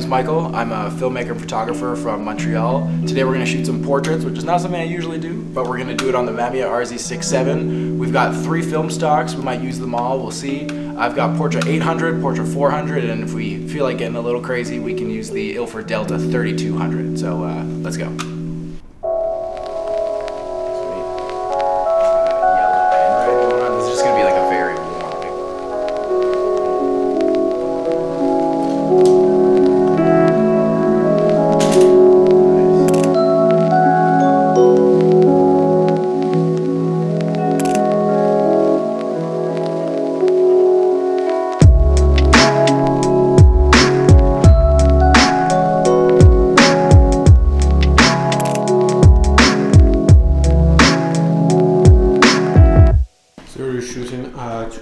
Michael. I'm a filmmaker and photographer from Montreal. Today we're going to shoot some portraits, which is not something I usually do, but we're going to do it on the Mamiya R67. We've got 3 film stocks. We might use them all. We'll see. I've got Portrait 800, Portrait 400, and if we feel like getting a little crazy, we can use the Ilford Delta 3200. So let's go.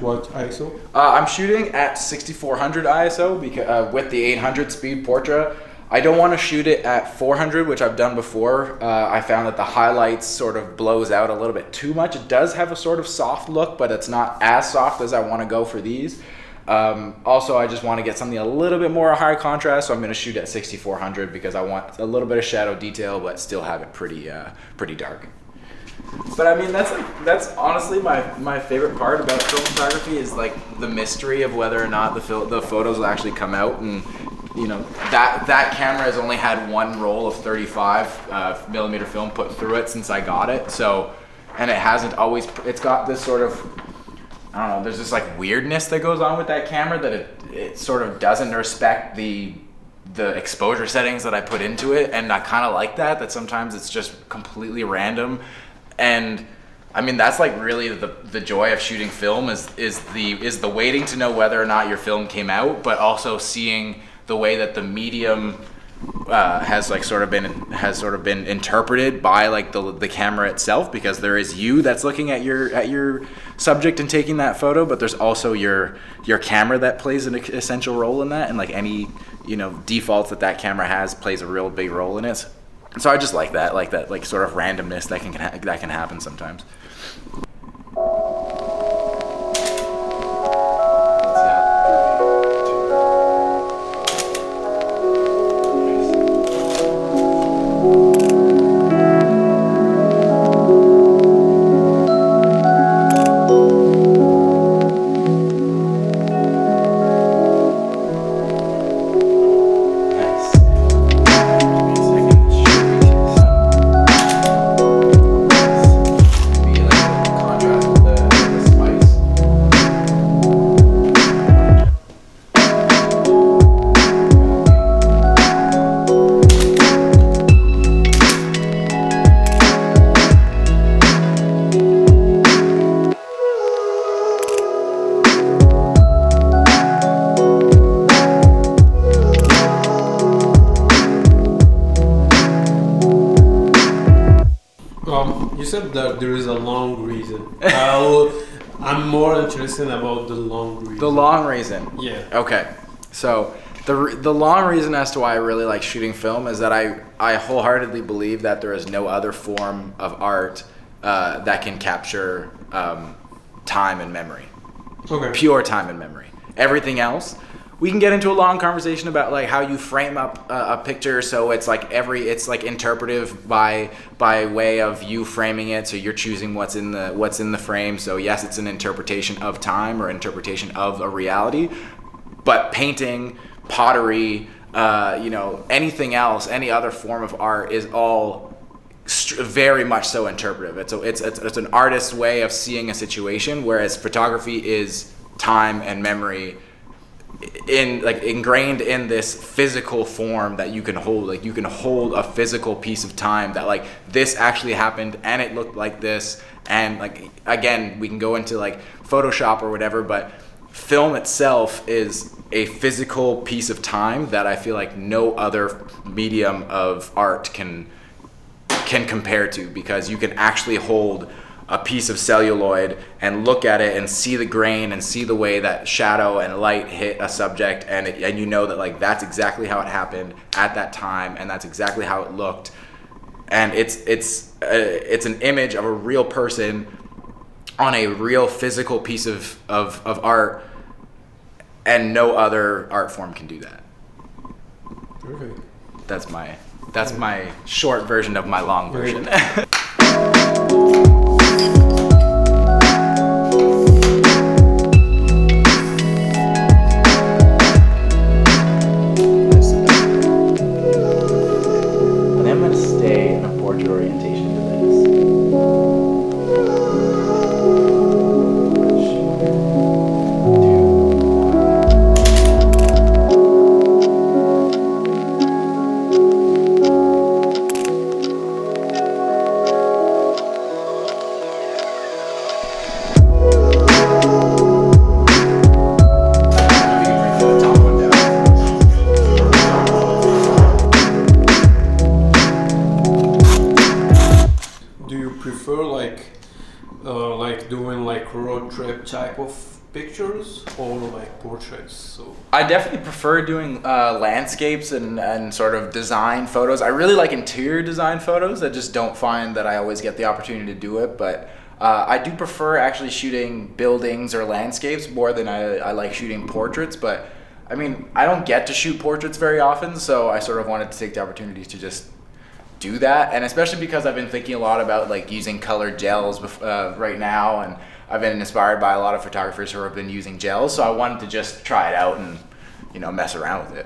What ISO? I'm shooting at 6400 ISO because, with the 800 speed portrait. I don't want to shoot it at 400, which I've done before. I found that the highlights sort of blows out a little bit too much. It does have a sort of soft look, but it's not as soft as I want to go for these. Also, I just want to get something a little bit more high contrast, so I'm going to shoot at 6400 because I want a little bit of shadow detail, but still have it pretty dark. But I mean, that's honestly my favorite part about film photography is like the mystery of whether or not the photos will actually come out. And you know, that camera has only had one roll of 35 millimeter film put through it since I got it. So, and it hasn't always. It's got this sort of, I don't know. There's this like weirdness that goes on with that camera that it sort of doesn't respect the exposure settings that I put into it, and I kind of like that sometimes it's just completely random. And I mean, that's like really the joy of shooting film is the waiting to know whether or not your film came out, but also seeing the way that the medium has sort of been interpreted by like the camera itself, because there is you that's looking at your subject and taking that photo, but there's also your camera that plays an essential role in that, and like any defaults that camera has plays a real big role in it. So I just like that sort of randomness that can happen sometimes. You said that there is a long reason. I'm more interested about the long reason. The long reason. Yeah. Okay. So the long reason as to why I really like shooting film is that I wholeheartedly believe that there is no other form of art that can capture time and memory. Okay. Pure time and memory. Everything else, we can get into a long conversation about like how you frame up a picture, so it's like interpretive by way of you framing it, so you're choosing what's in the frame. So yes, it's an interpretation of time or interpretation of a reality, but painting, pottery, anything else, any other form of art is all very much so interpretive. It's an artist's way of seeing a situation, whereas photography is time and memory ingrained in this physical form that you can hold. Like you can hold a physical piece of time that like this actually happened and it looked like this, and like again we can go into like Photoshop or whatever, but film itself is a physical piece of time that I feel like no other medium of art can compare to, because you can actually hold a piece of celluloid and look at it and see the grain and see the way that shadow and light hit a subject, and you know that like that's exactly how it happened at that time, and that's exactly how it looked, and it's an image of a real person on a real physical piece of art, and no other art form can do that. Perfect. That's my short version of my long version. Doing like road trip type of pictures or like portraits? So I definitely prefer doing landscapes and sort of design photos. I really like interior design photos. I just don't find that I always get the opportunity to do it, but I do prefer actually shooting buildings or landscapes more than I like shooting portraits. But I mean, I don't get to shoot portraits very often, so I sort of wanted to take the opportunity to just do that. And especially because I've been thinking a lot about like using colored gels right now, and I've been inspired by a lot of photographers who have been using gels, so I wanted to just try it out and, you know, mess around with it.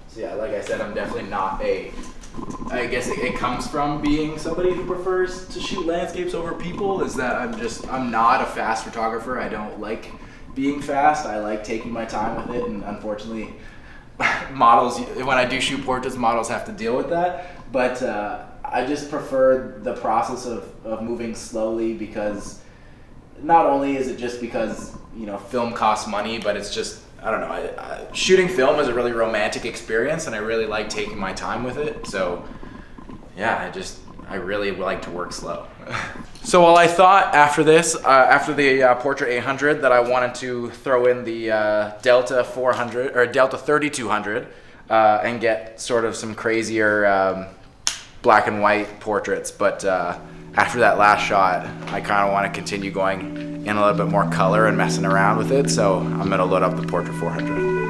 So yeah, like I said, I'm definitely not I guess it comes from being somebody who prefers to shoot landscapes over people, is that I'm not a fast photographer. I don't like being fast. I like taking my time with it, and unfortunately models, when I do shoot portraits, models have to deal with that. But I just prefer the process of moving slowly, because not only is it just because, you know, film costs money, but it's just, I don't know, shooting film is a really romantic experience, and I really like taking my time with it. So yeah, I really like to work slow. So while I thought after this, after the Portra 800, that I wanted to throw in the Delta 400 or Delta 3200 and get sort of some crazier black and white portraits, but after that last shot, I kind of want to continue going in a little bit more color and messing around with it. So I'm gonna load up the Portra 400.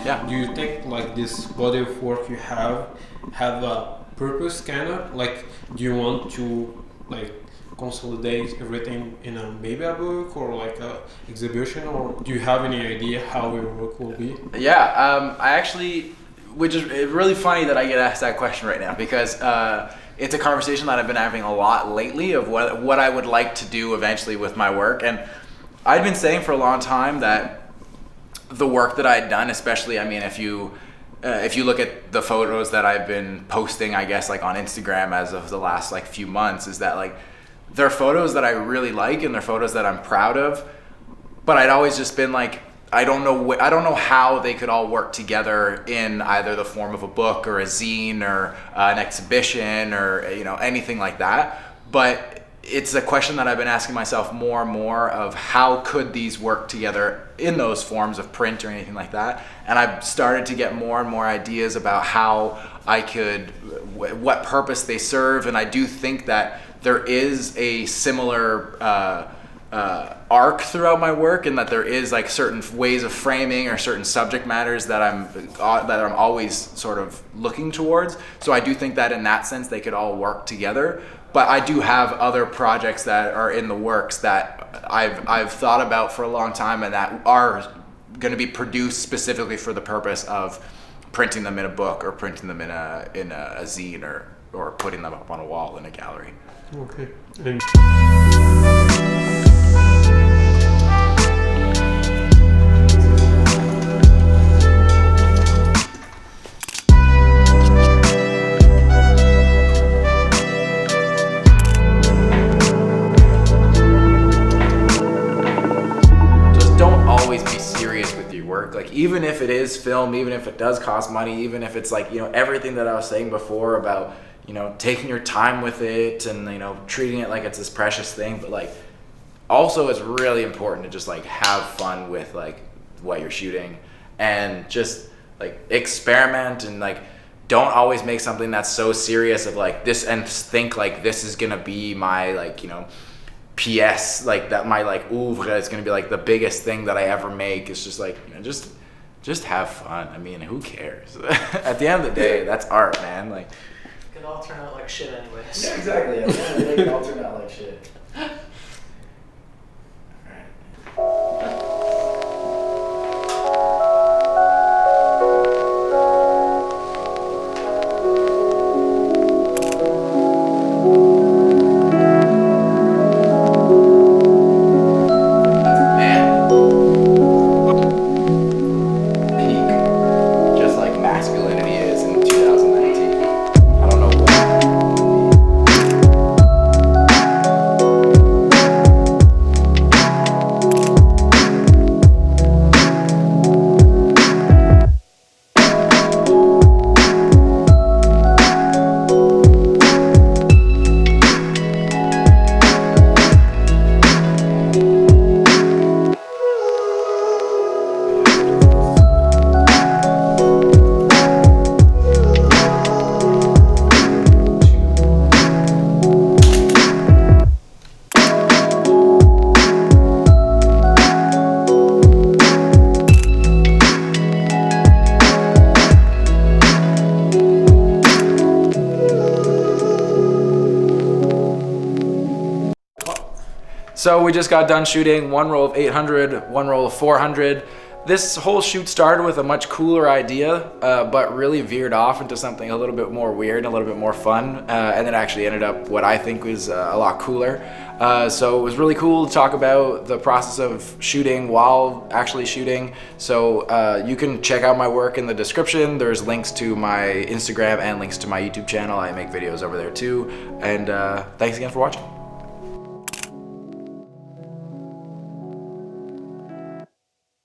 Yeah. Do you think like this body of work you have a purpose kind of? Like, do you want to like consolidate everything in maybe a book or like a exhibition, or do you have any idea how your work will be? Yeah, I actually, which is really funny that I get asked that question right now, because it's a conversation that I've been having a lot lately of what I would like to do eventually with my work. And I'd been saying for a long time that the work that I'd done, especially, I mean, if you look at the photos that I've been posting, I guess, like on Instagram as of the last like few months, is that like they're photos that I really like and they're photos that I'm proud of, but I'd always just been like, I don't know how they could all work together in either the form of a book or a zine or an exhibition or, you know, anything like that. But it's a question that I've been asking myself more and more, of how could these work together in those forms of print or anything like that. And I've started to get more and more ideas about how I could, what purpose they serve. And I do think that there is a similar arc throughout my work, and that there is like certain ways of framing or certain subject matters that I'm always sort of looking towards. So I do think that in that sense they could all work together. But I do have other projects that are in the works that I've thought about for a long time, and that are going to be produced specifically for the purpose of printing them in a book or printing them in a zine or putting them up on a wall in a gallery. Okay. like, even if it is film, even if it does cost money, even if it's like, you know, everything that I was saying before about, you know, taking your time with it and, you know, treating it like it's this precious thing, but like also it's really important to just like have fun with like what you're shooting and just like experiment, and like don't always make something that's so serious of like this and think like this is gonna be my like, you know, PS, like that my like oeuvre is gonna be like the biggest thing that I ever make. It's just like, you know, just have fun. I mean, who cares? At the end of the day, that's art, man. Like, It could all turn out like shit anyways. yeah, exactly. At the end of the day, it can all turn out like shit. So we just got done shooting one roll of 800, one roll of 400. This whole shoot started with a much cooler idea, but really veered off into something a little bit more weird, a little bit more fun, and then actually ended up what I think was a lot cooler. So it was really cool to talk about the process of shooting while actually shooting. So you can check out my work in the description. There's links to my Instagram and links to my YouTube channel. I make videos over there too. And thanks again for watching.